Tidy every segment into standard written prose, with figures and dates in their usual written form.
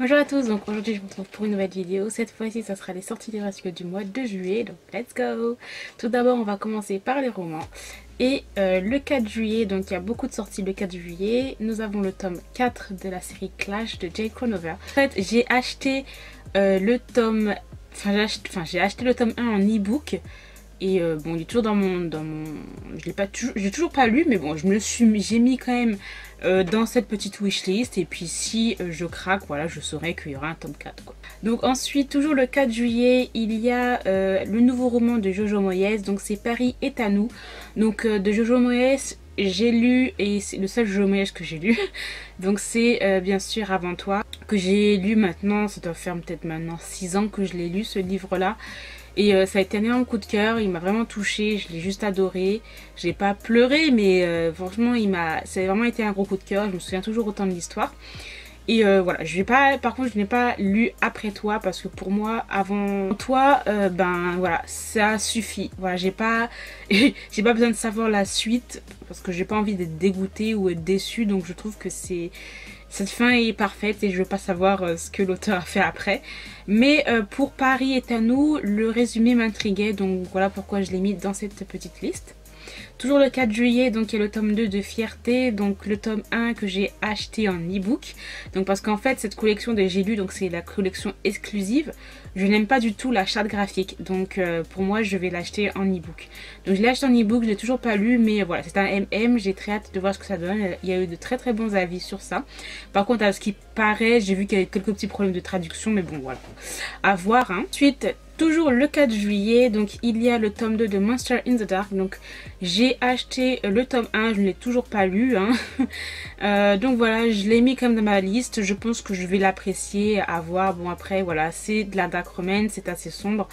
Bonjour à tous, donc aujourd'hui je vous retrouve pour une nouvelle vidéo. Cette fois-ci ça sera les sorties livresques du mois de juillet, donc let's go. Tout d'abord on va commencer par les romans. Et le 4 juillet, donc il y a beaucoup de sorties le 4 juillet. Nous avons le tome 4 de la série Clash de Jake Conover. En fait j'ai acheté le tome... j'ai acheté le tome 1 en e-book. Et bon, il est toujours dans mon... j'ai toujours pas lu, mais bon, j'ai mis quand même dans cette petite wishlist. Et puis si je craque, voilà, je saurai qu'il y aura un tome 4, quoi. Donc ensuite, toujours le 4 juillet, il y a le nouveau roman de Jojo Moyes. Donc c'est Paris est à nous. Donc de Jojo Moyes, j'ai lu, et c'est le seul Jojo Moyes que j'ai lu. Donc c'est bien sûr Avant toi, que j'ai lu maintenant, ça doit faire peut-être maintenant 6 ans que je l'ai lu, ce livre-là. Et ça a été un énorme coup de cœur, il m'a vraiment touchée, je l'ai juste adoré. J'ai pas pleuré, mais franchement, ça a vraiment été un gros coup de cœur, je me souviens toujours autant de l'histoire. Et voilà, par contre, je n'ai pas lu Après toi, parce que pour moi, Avant toi, ben voilà, ça suffit. Voilà, j'ai pas besoin de savoir la suite, parce que j'ai pas envie d'être dégoûtée ou être déçue, donc je trouve que cette fin est parfaite et je veux pas savoir ce que l'auteur a fait après. Mais pour Paris est à nous, le résumé m'intriguait, donc voilà pourquoi je l'ai mis dans cette petite liste. Toujours le 4 juillet, donc il y a le tome 2 de Fierté, donc le tome 1 que j'ai acheté en e-book. Donc parce qu'en fait cette collection de j'ai lu, donc c'est la collection exclusive. Je n'aime pas du tout la charte graphique, donc pour moi je vais l'acheter en e-book. Donc je l'ai acheté en e-book, je l'ai toujours pas lu, mais voilà, c'est un MM, j'ai très hâte de voir ce que ça donne. Il y a eu de très très bons avis sur ça. Par contre à ce qui paraît, j'ai vu qu'il y avait quelques petits problèmes de traduction, mais bon voilà, à voir, hein. Ensuite, toujours le 4 juillet, donc il y a le tome 2 de Monster in the Dark. Donc j'ai acheté le tome 1, je ne l'ai toujours pas lu, hein. Donc voilà, je l'ai mis comme dans ma liste. Je pense que je vais l'apprécier, à voir. Bon après voilà, c'est de la dark romance, c'est assez sombre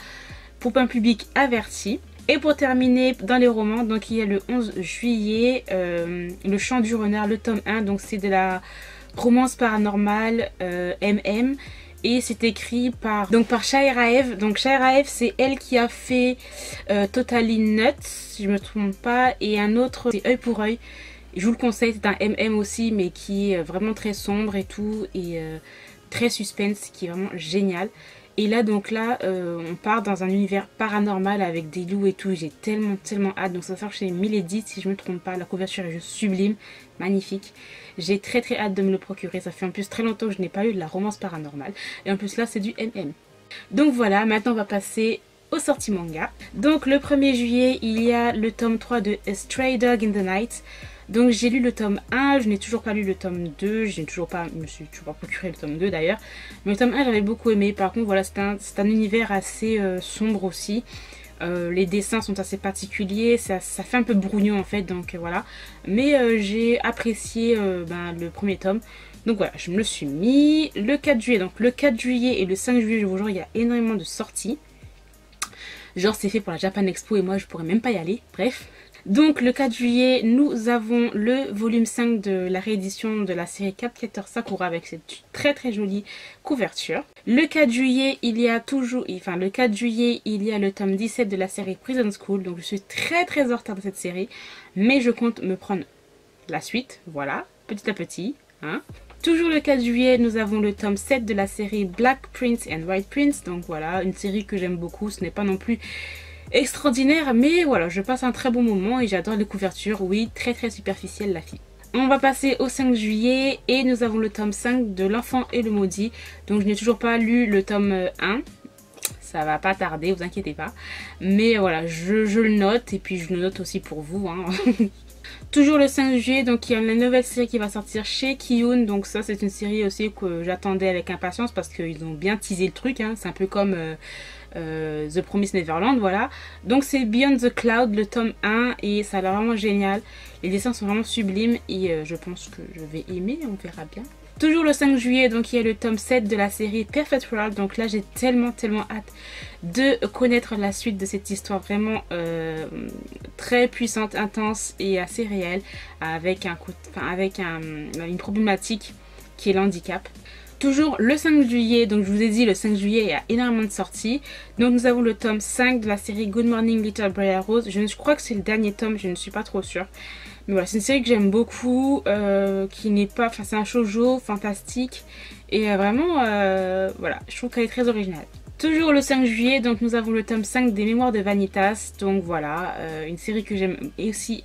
pour un public averti. Et pour terminer dans les romans, donc il y a le 11 juillet, Le Chant du Renard, le tome 1. Donc c'est de la romance paranormale MM. Et c'est écrit par Shaira Eve. Donc Shaira Eve, c'est elle qui a fait Totally Nuts, si je me trompe pas. Et un autre, c'est Œil pour Œil. Je vous le conseille, c'est un MM aussi, mais qui est vraiment très sombre et tout. Et très suspense, qui est vraiment génial. Et là, donc là, on part dans un univers paranormal avec des loups et tout. J'ai tellement hâte. Donc ça sort chez Milady, si je me trompe pas. La couverture est juste sublime, magnifique. J'ai très hâte de me le procurer. Ça fait en plus très longtemps que je n'ai pas eu de la romance paranormale. Et en plus là, c'est du MM. Donc voilà, maintenant on va passer aux sorties manga. Donc le 1er juillet, il y a le tome 3 de A Stray Dog in the Night. Donc j'ai lu le tome 1, je n'ai toujours pas lu le tome 2, je me suis toujours pas procuré le tome 2 d'ailleurs. Mais le tome 1 j'avais beaucoup aimé, par contre voilà, c'est un univers assez sombre aussi. Les dessins sont assez particuliers, ça fait un peu brouillon en fait, donc voilà. Mais j'ai apprécié le premier tome. Donc voilà, je me le suis mis le 4 juillet. Donc le 4 juillet et le 5 juillet, je vous jure, il y a énormément de sorties. Genre c'est fait pour la Japan Expo et moi je pourrais même pas y aller, bref. Donc le 4 juillet, nous avons le volume 5 de la réédition de la série Cardcaptor Sakura avec cette très jolie couverture. Le 4 juillet, il y a le tome 17 de la série Prison School. Donc je suis très en retard de cette série, mais je compte me prendre la suite, voilà, petit à petit, hein. Toujours le 4 juillet, nous avons le tome 7 de la série Black Prince and White Prince. Donc voilà, une série que j'aime beaucoup, ce n'est pas non plus extraordinaire, mais voilà, je passe un très bon moment et j'adore les couvertures. Oui, très superficielle la fille. On va passer au 5 juillet et nous avons le tome 5 de L'Enfant et le Maudit. Donc je n'ai toujours pas lu le tome 1. Ça va pas tarder, vous inquiétez pas. Mais voilà, je le note et puis je le note aussi pour vous, hein. Toujours le 5 juillet, donc il y a une nouvelle série qui va sortir chez Kiyun. Donc ça c'est une série aussi que j'attendais avec impatience parce qu'ils ont bien teasé le truc, hein. C'est un peu comme The Promised Neverland, voilà. Donc c'est Beyond the Cloud, le tome 1, et ça a l'air vraiment génial. Les dessins sont vraiment sublimes et je pense que je vais aimer, on verra bien. Toujours le 5 juillet, donc il y a le tome 7 de la série Perfect World. Donc là j'ai tellement hâte de connaître la suite de cette histoire vraiment très puissante, intense et assez réelle, avec une problématique qui est l'handicap. Toujours le 5 juillet, donc je vous ai dit le 5 juillet il y a énormément de sorties. Donc nous avons le tome 5 de la série Good Morning Little Briar Rose. Je crois que c'est le dernier tome, je ne suis pas trop sûre. Mais voilà, c'est une série que j'aime beaucoup, qui n'est pas... Enfin, c'est un shoujo fantastique. Et vraiment, voilà, je trouve qu'elle est très originale. Toujours le 5 juillet, donc nous avons le tome 5 des Mémoires de Vanitas. Donc voilà, une série que j'aime et aussi...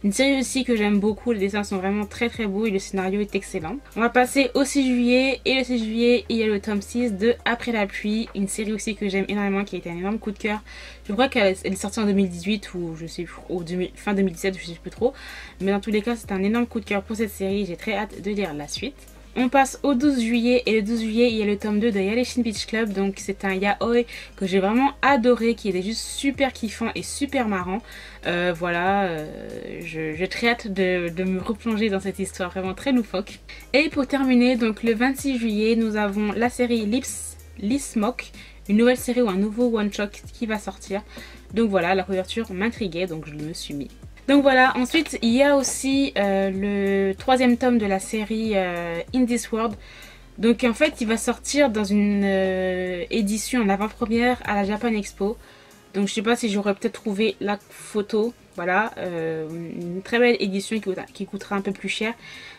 Une série aussi que j'aime beaucoup, les dessins sont vraiment très très beaux et le scénario est excellent. On va passer au 6 juillet et le 6 juillet il y a le tome 6 de Après la pluie, une série aussi que j'aime énormément qui a été un énorme coup de cœur. Je crois qu'elle est sortie en 2018 ou je sais plus, ou fin 2017, je sais plus trop. Mais dans tous les cas c'est un énorme coup de cœur pour cette série, j'ai très hâte de lire la suite. On passe au 12 juillet et le 12 juillet il y a le tome 2 de Yaleshin Beach Club, donc c'est un yaoi que j'ai vraiment adoré, qui était juste super kiffant et super marrant. Voilà, j'ai très hâte de me replonger dans cette histoire vraiment très loufoque. Et pour terminer, donc le 26 juillet nous avons la série Lismok, une nouvelle série ou un nouveau one-shot qui va sortir. Donc voilà, la couverture m'intriguait donc je me suis mis. Donc voilà, ensuite il y a aussi le 3e tome de la série In This World. Donc en fait il va sortir dans une édition en avant-première à la Japan Expo. Donc je sais pas si j'aurais peut-être trouvé la photo. Voilà, une très belle édition qui coûtera un peu plus cher.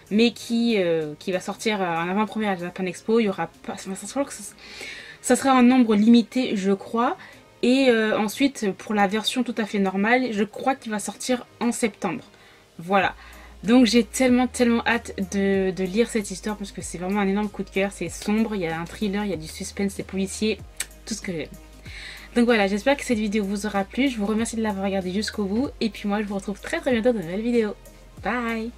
Mais qui va sortir en avant-première à la Japan Expo. Il y aura pas... Ça sera un nombre limité je crois. Et ensuite, pour la version tout à fait normale, je crois qu'il va sortir en septembre. Voilà. Donc j'ai tellement hâte de lire cette histoire parce que c'est vraiment un énorme coup de cœur. C'est sombre, il y a un thriller, il y a du suspense, c'est policier, tout ce que j'aime. Donc voilà, j'espère que cette vidéo vous aura plu. Je vous remercie de l'avoir regardée jusqu'au bout. Et puis moi, je vous retrouve très bientôt dans de nouvelles vidéos. Bye!